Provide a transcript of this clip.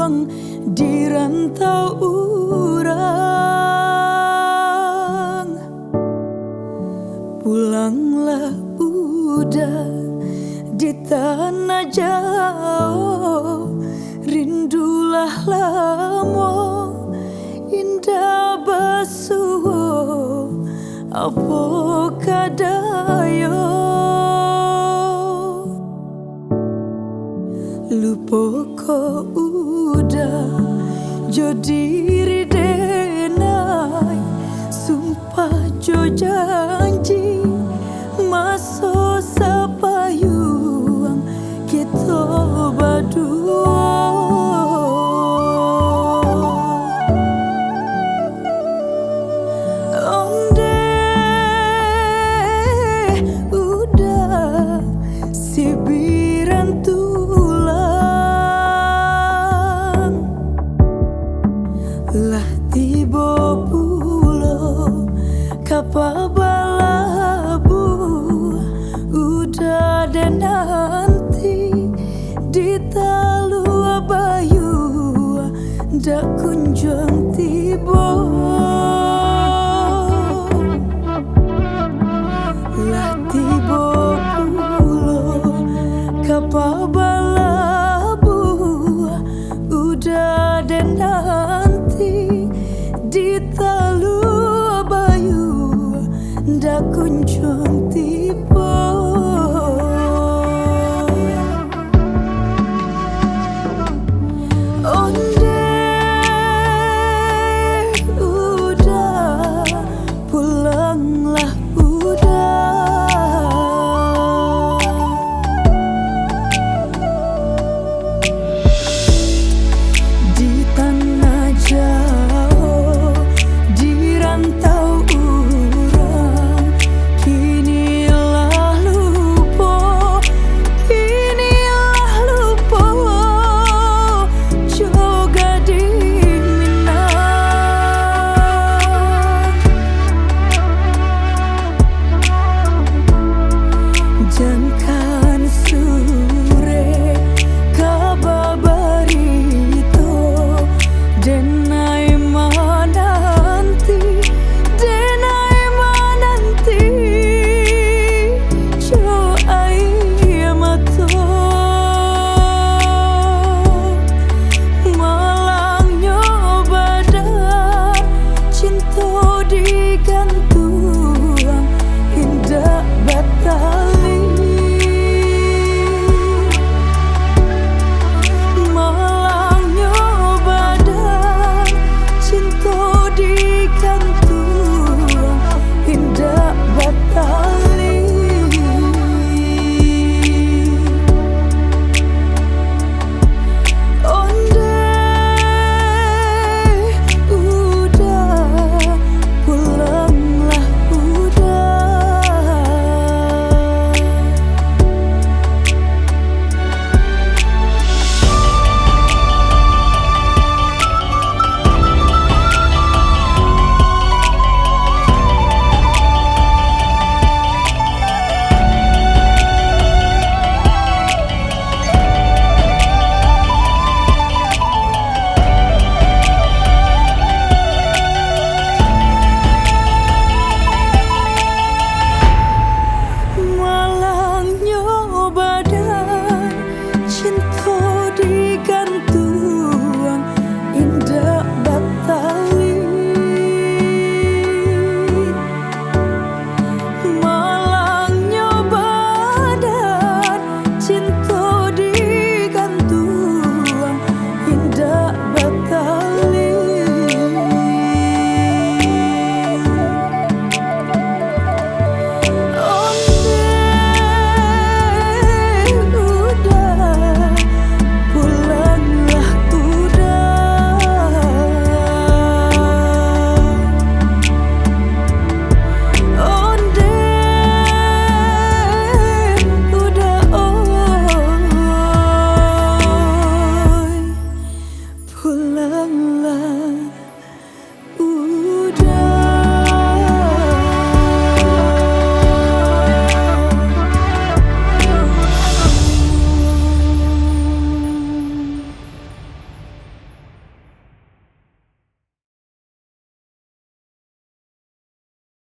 berjuang di rantau urang. Pulanglah udah di tanah jauh, rindulah lamo indah basuh apa kadayo. Lupa ko udah jo diri denai, sumpah jo janji maso sapayuang kita berdua. Onde udah sibiran lah tiba pulau kapabalabu, udah dan nanti di talu abayu dak kunjung tiba. Lah tiba pulau kapabalabu, udah dan nanti di talu abayu ndak kunjung tiba. Onde udah pulanglah di tanah jauh, di rantau urang, kinilah lupa juga di minang. Jangkan sure kababarito denai mananti jo ai mato malang nyobadan cinta digantung indah batali. Malang nyobadan cinta digantung indah batali. Onde udah pulanglah malang nyobadan cinta digantung indah batali. Malang nyobadan cinta digantung indah batali. Pulang